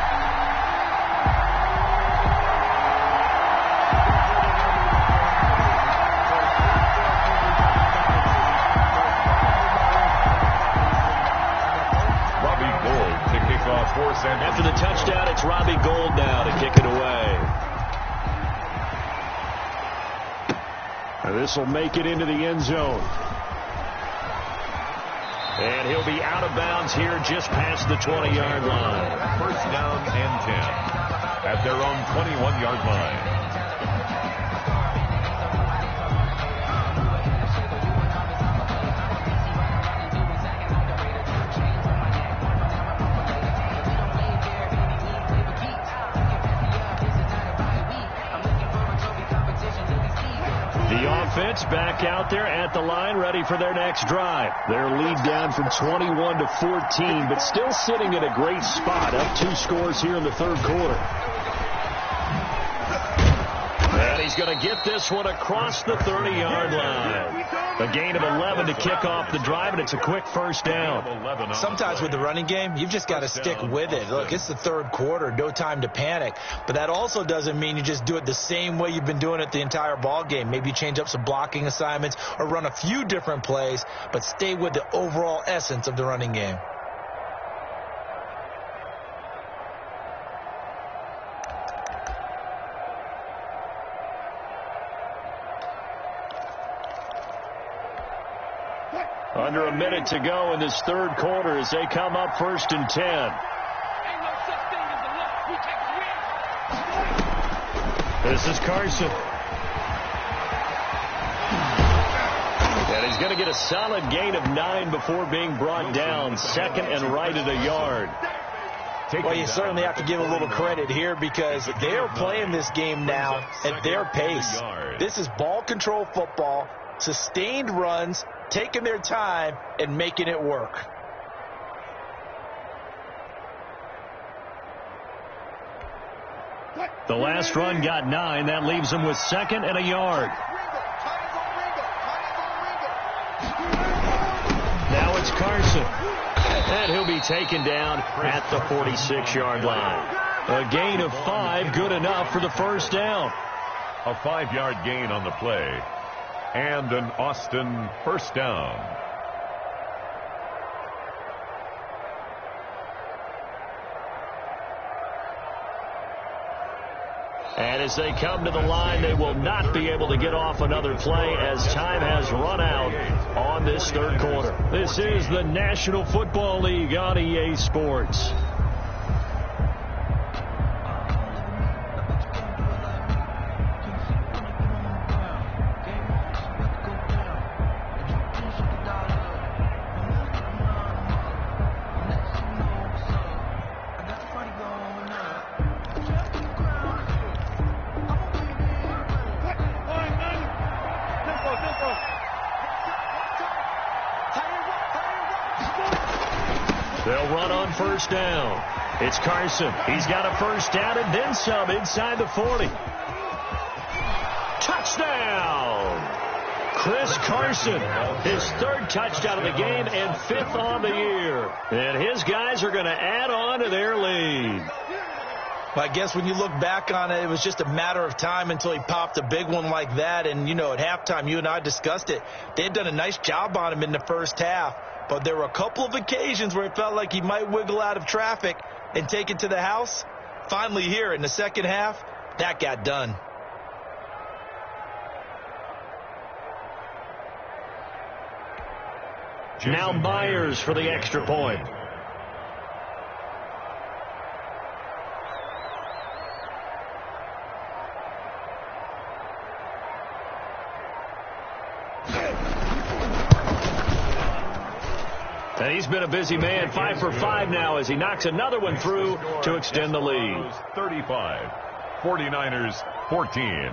After the touchdown, it's Robbie Gould now to kick it away. This will make it into the end zone. And he'll be out of bounds here just past the 20-yard line. First down and 10 at their own 21-yard line. Back out there at the line, ready for their next drive. Their lead down from 21-14, but still sitting in a great spot, up 2 scores here in the third quarter. And he's going to get this one across the 30-yard line. A gain of 11 to kick off the drive, and it's a quick first down. Sometimes with the running game, you've just got to stick with it. Look, it's the third quarter, no time to panic. But that also doesn't mean you just do it the same way you've been doing it the entire ball game. Maybe you change up some blocking assignments or run a few different plays, but stay with the overall essence of the running game. Under a minute to go in this third quarter as they come up first and 10. This is Carson. And he's going to get a solid gain of 9 before being brought down. Second and right at a yard. Well, you certainly have to give a little credit here because they are playing this game now at their pace. This is ball control football, sustained runs, taking their time and making it work. The last run got 9. That leaves them with second and a yard. Now it's Carson. And he'll be taken down at the 46-yard line. A gain of 5, good enough for the first down. A 5-yard gain on the play. And an Austin first down. And as they come to the line, they will not be able to get off another play as time has run out on this third quarter. This is the National Football League on EA Sports. They'll run on first down. It's Carson. He's got a first down and then some inside the 40. Touchdown! Chris Carson, his third touchdown of the game and 5th on the year. And his guys are going to add on to their lead. Well, I guess when you look back on it, it was just a matter of time until he popped a big one like that. And, you know, at halftime, you and I discussed it. They had done a nice job on him in the first half. But there were a couple of occasions where it felt like he might wiggle out of traffic and take it to the house. Finally here in the second half, that got done. Now Myers for the extra point. And he's been a busy man, 5 for 5 now as he knocks another one through to extend the lead. 35, 49ers 14.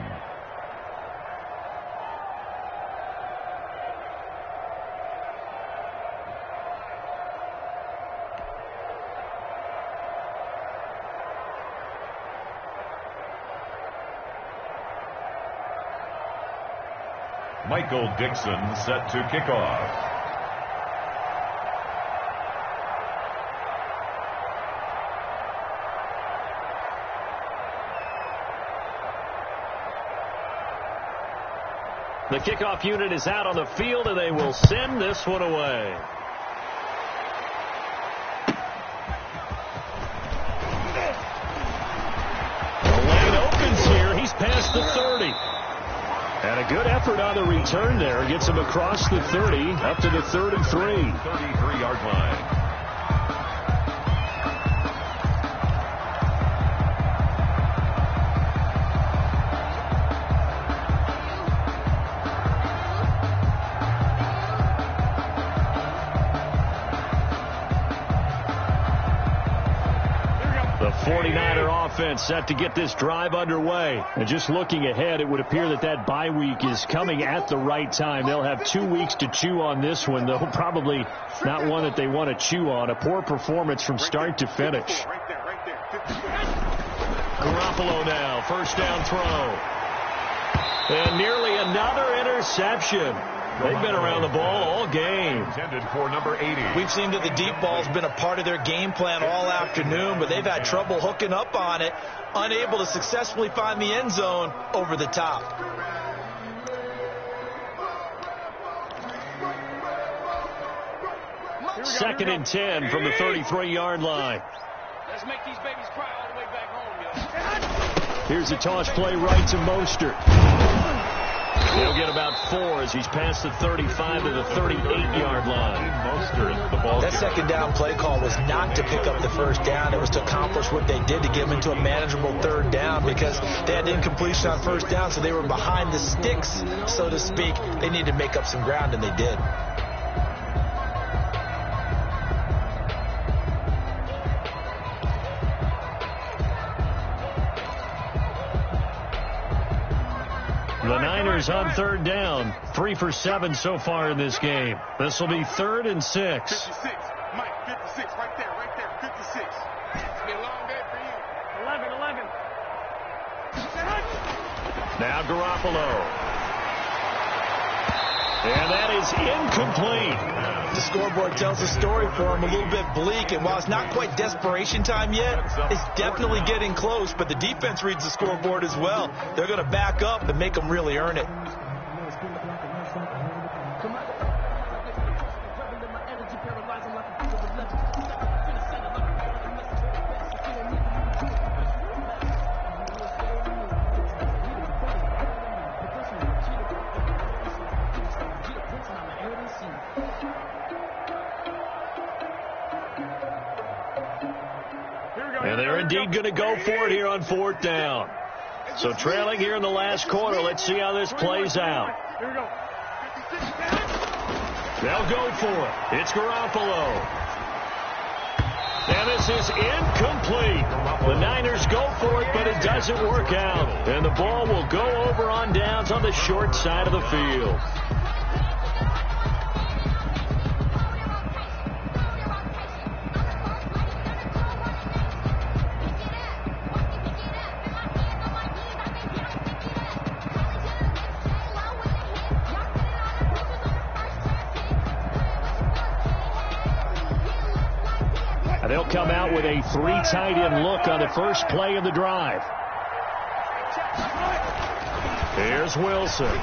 Michael Dixon set to kick off. The kickoff unit is out on the field, and they will send this one away. The lane opens here. He's past the 30. And a good effort on the return there. Gets him across the 30, up to the 33. 33-yard line. The 49er offense set to get this drive underway. And just looking ahead, it would appear that that bye week is coming at the right time. They'll have 2 weeks to chew on this one, though probably not one that they want to chew on. A poor performance from start to finish. Garoppolo now, first down throw. And nearly another interception. They've been around the ball all game. Intended for number 80. We've seen that the deep ball's been a part of their game plan all afternoon, but they've had trouble hooking up on it, unable to successfully find the end zone over the top. Second and 10 from the 33-yard line. Let's make these babies cry all the way back home, yo. Here's a toss play right to Mostert. He'll get about 4 as he's past the 35 to the 38-yard line. Mostert, the ball. That second down play call was not to pick up the first down. It was to accomplish what they did to get them into a manageable third down because they had incompletion on first down, so they were behind the sticks, so to speak. They needed to make up some ground, and they did. The Niners on third down, 3 for 7 so far in this game. This will be 3rd and 6. 56, Mike, 56, right there, 56. It's been a long day for you. 11. Now Garoppolo. And that is incomplete. The scoreboard tells a story for him, a little bit bleak, and while it's not quite desperation time yet, it's definitely getting close, but the defense reads the scoreboard as well. They're going to back up and make them really earn it. And they're indeed going to go for it here on 4th down. So trailing here in the last quarter. Let's see how this plays out. Here we go. They'll go for it. It's Garoppolo. And this is incomplete. The Niners go for it, but it doesn't work out. And the ball will go over on downs on the short side of the field. They'll come out with a 3 tight end look on the first play of the drive. Here's Wilson.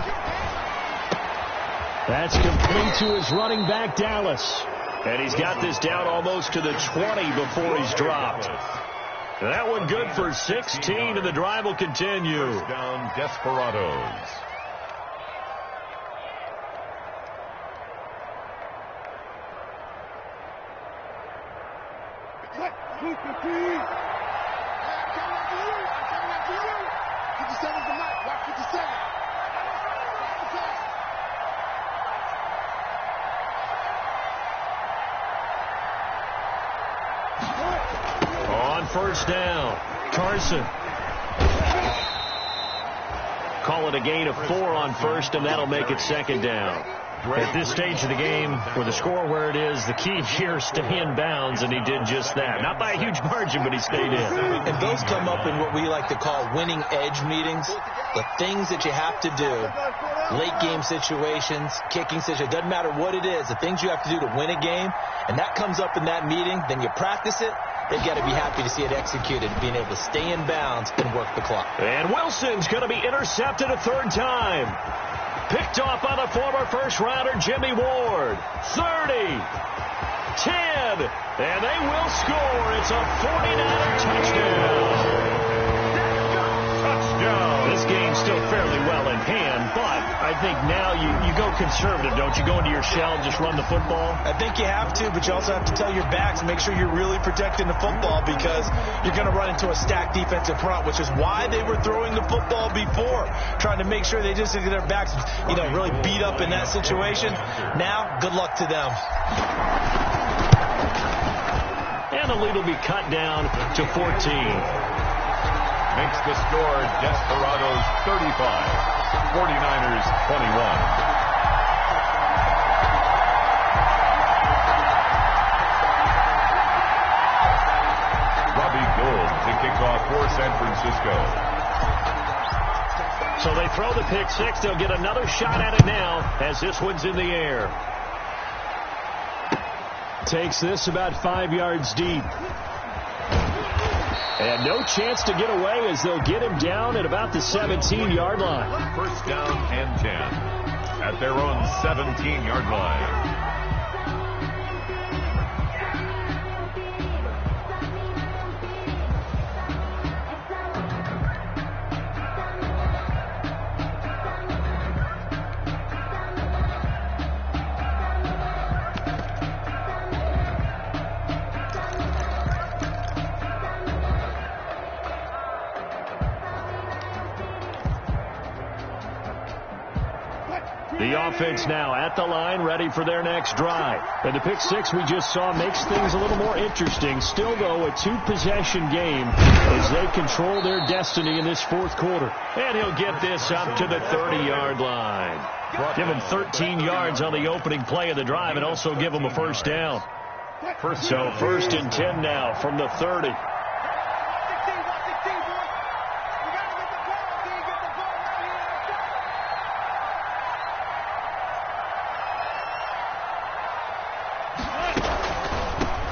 That's complete to his running back, Dallas. And he's got this down almost to the 20 before he's dropped. That one good for 16, and the drive will continue. First down, Desperados. first down. Carson. Call it a gain of 4 on first, and that'll make it second down. At this stage of the game, with the score where it is, the key here is stay in bounds, and he did just that. Not by a huge margin, but he stayed in. And those come up in what we like to call winning edge meetings. The things that you have to do, late game situations, kicking situations, doesn't matter what it is, the things you have to do to win a game, and that comes up in that meeting, then you practice it. They've got to be happy to see it executed, being able to stay in bounds and work the clock. And Wilson's going to be intercepted a third time. Picked off by the former first-rounder Jimmy Ward. 30, 10, and they will score. It's a 49er touchdown. This game's still fairly well in hand, but I think now you go conservative, don't you? Go into your shell and just run the football? I think you have to, but you also have to tell your backs and make sure you're really protecting the football, because you're going to run into a stacked defensive front, which is why they were throwing the football before, trying to make sure they just get their backs, really beat up in that situation. Now, good luck to them. And the lead will be cut down to 14. Makes the score Desperados 35, 49ers 21. Robbie Gould to kick off for San Francisco. So they throw the pick six. They'll get another shot at it now as this one's in the air. Takes this about 5 yards deep. And no chance to get away as they'll get him down at about the 17-yard line. First down and 10 at their own 17-yard line. The offense now at the line, ready for their next drive. And the pick six we just saw makes things a little more interesting. Still, though, a two-possession game as they control their destiny in this fourth quarter. And he'll get this up to the 30-yard line. Give him 13 yards on the opening play of the drive and also give him a first down. So first and 10 now from the 30.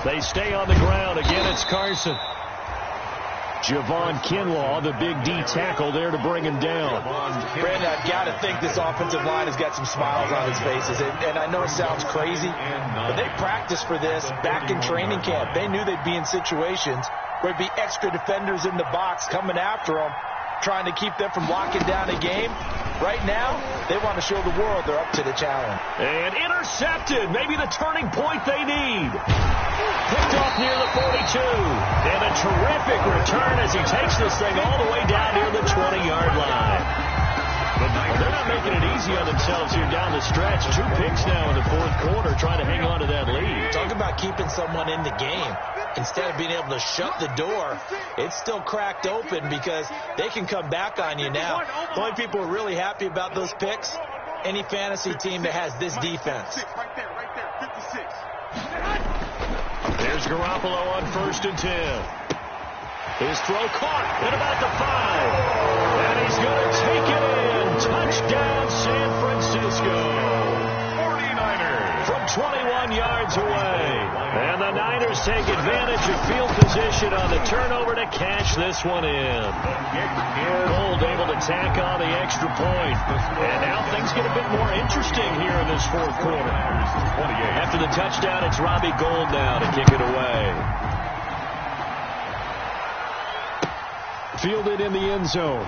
They stay on the ground. Again, it's Carson. Javon Kinlaw, the big D tackle there to bring him down. Brandon, I've got to think this offensive line has got some smiles on his faces. And I know it sounds crazy, but they practiced for this back in training camp. They knew they'd be in situations where there'd be extra defenders in the box coming after them, trying to keep them from locking down a game. Right now, they want to show the world they're up to the challenge. And intercepted. Maybe the turning point they need. Picked off near the 42. And a terrific return as he takes this thing all the way down near the 20-yard line. They're not making it easy on themselves here down the stretch. 2 picks now in the fourth quarter, trying to hang on to that lead. Talk about keeping someone in the game. Instead of being able to shut the door, it's still cracked open because they can come back on you now. The only people who are really happy about those picks, any fantasy team that has this defense. Right there, 56. There's Garoppolo on first and 10. His throw caught at about the 5. And he's going to take it in. Touchdown, San Francisco. 49ers. From 21 yards away. And the Niners take advantage of field position on the turnover to cash this one in. Gould able to tack on the extra point. And now things get a bit more interesting here in this fourth quarter. After the touchdown, it's Robbie Gould now to kick it away. Fielded in the end zone.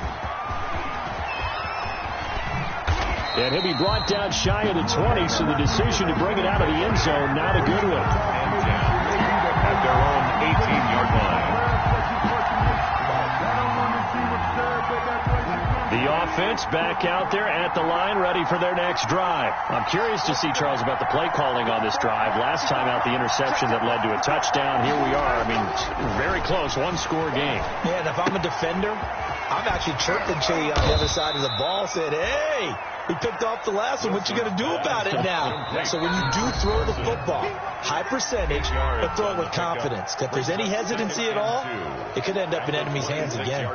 And he'll be brought down shy of the 20, so the decision to bring it out of the end zone, not a good one. At their own 18-yard line. The offense back out there at the line, ready for their next drive. I'm curious to see, Charles, about the play calling on this drive. Last time out, the interception that led to a touchdown. Here we are. I mean, very close, one-score game. Yeah, and if I'm a defender, I'm actually chirping Che on the other side of the ball, said, hey, he picked off the last one. What you going to do about it now? So when you do throw the football, high percentage, but throw it with confidence. If there's any hesitancy at all, it could end up in enemy's hands again.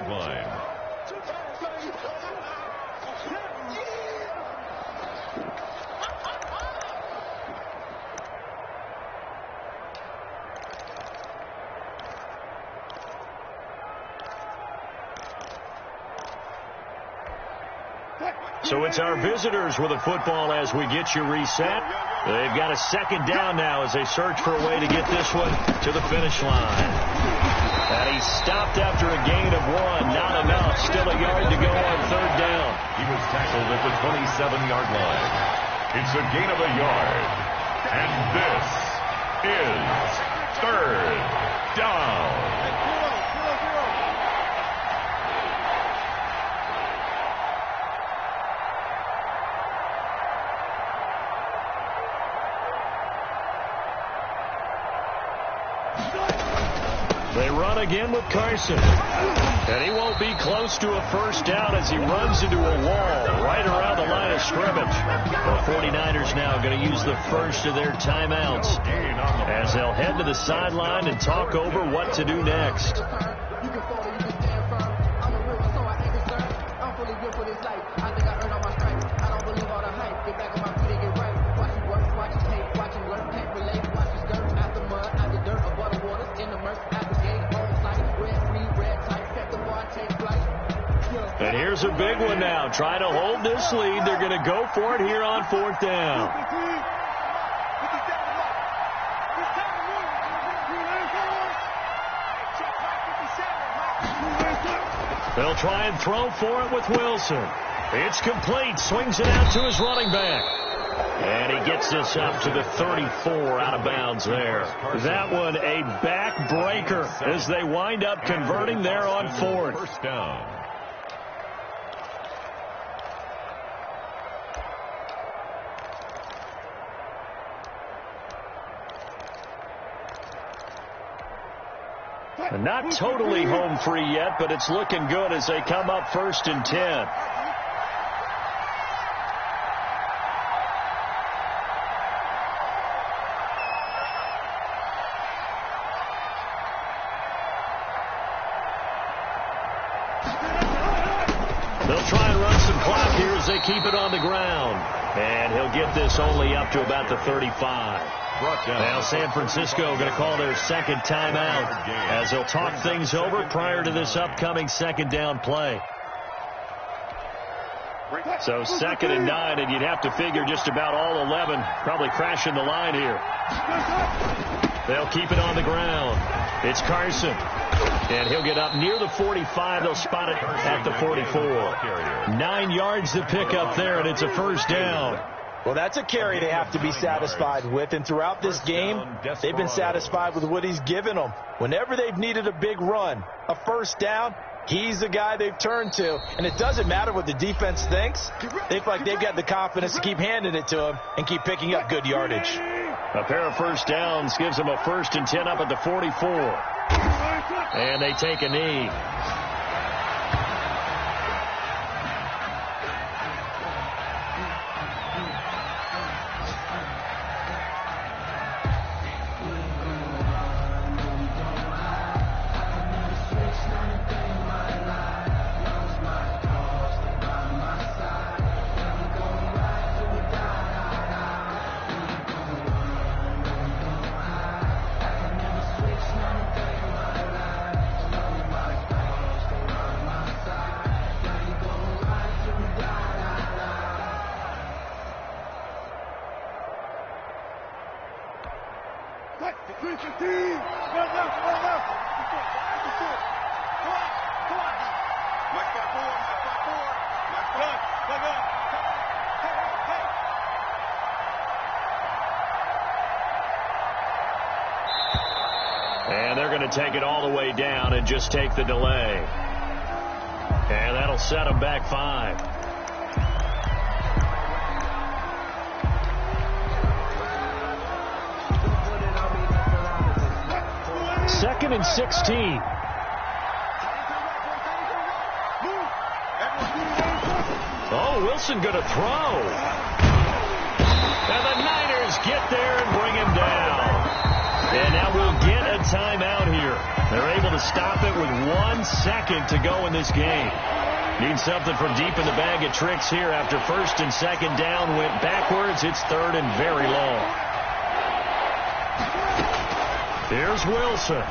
So it's our visitors with the football as we get you reset. They've got a second down now as they search for a way to get this one to the finish line. And he stopped after a gain of 1. Not enough. Still a yard to go on third down. He was tackled at the 27-yard line. It's a gain of a yard. And this is third down. They run again with Carson. And he won't be close to a first down as he runs into a wall right around the line of scrimmage. The 49ers now going to use the first of their timeouts as they'll head to the sideline and talk over what to do next. And here's a big one now. Trying to hold this lead. They're going to go for it here on fourth down. They'll try and throw for it with Wilson. It's complete. Swings it out to his running back. And he gets this up to the 34 out of bounds there. That one a backbreaker as they wind up converting there on fourth. First down. Not totally home free yet, but it's looking good as they come up 1st and 10. They'll try and run some clock here as they keep it on the ground. And he'll get this only up to about the 35. Now San Francisco going to call their second timeout as they'll talk things over prior to this upcoming second down play. So 2nd and 9, and you'd have to figure just about all 11 probably crashing the line here. They'll keep it on the ground. It's Carson. And he'll get up near the 45. They'll spot it at the 44. 9 yards to pick up there, and it's a first down. Well, that's a carry they have to be satisfied with. And throughout this game, they've been satisfied with what he's given them. Whenever they've needed a big run, a first down, he's the guy they've turned to. And it doesn't matter what the defense thinks. They feel like they've got the confidence to keep handing it to him and keep picking up good yardage. A pair of first downs gives them a 1st and 10 up at the 44. And they take a knee. And they're going to take it all the way down and just take the delay. And that'll That'll set them back 5. Second and 16. Oh, Wilson going to throw. And the Niners get there and bring him down. And now we'll get a timeout here. They're able to stop it with 1 second to go in this game. Need something from deep in the bag of tricks here after first and second down went backwards. It's third and very long. Here's Wilson.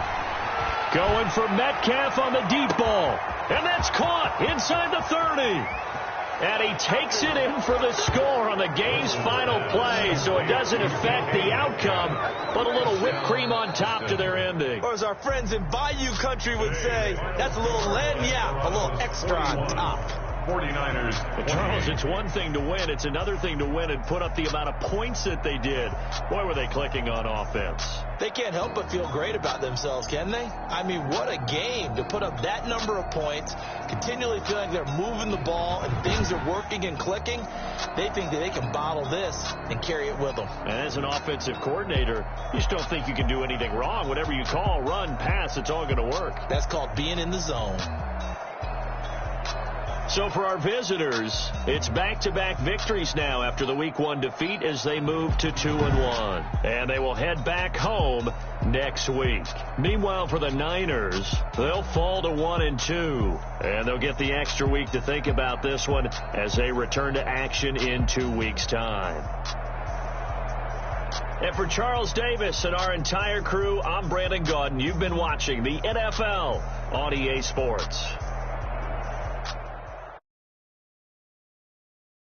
Going for Metcalf on the deep ball. And that's caught inside the 30. And he takes it in for the score on the game's final play, so it doesn't affect the outcome, but a little whipped cream on top to their ending. Or as our friends in Bayou Country would say, that's a little lagniappe, a little extra on top. 49ers. But Charles, it's one thing to win. It's another thing to win and put up the amount of points that they did. Boy, were they clicking on offense. They can't help but feel great about themselves, can they? I mean, what a game to put up that number of points, continually feeling they're moving the ball and things are working and clicking. They think that they can bottle this and carry it with them. And as an offensive coordinator, you just don't think you can do anything wrong. Whatever you call, run, pass, it's all going to work. That's called being in the zone. So for our visitors, it's back-to-back victories now after the Week 1 defeat as they move to 2-1. And they will head back home next week. Meanwhile, for the Niners, they'll fall to 1-2. And they'll get the extra week to think about this one as they return to action in 2 weeks' time. And for Charles Davis and our entire crew, I'm Brandon Gaudin. You've been watching the NFL on EA Sports.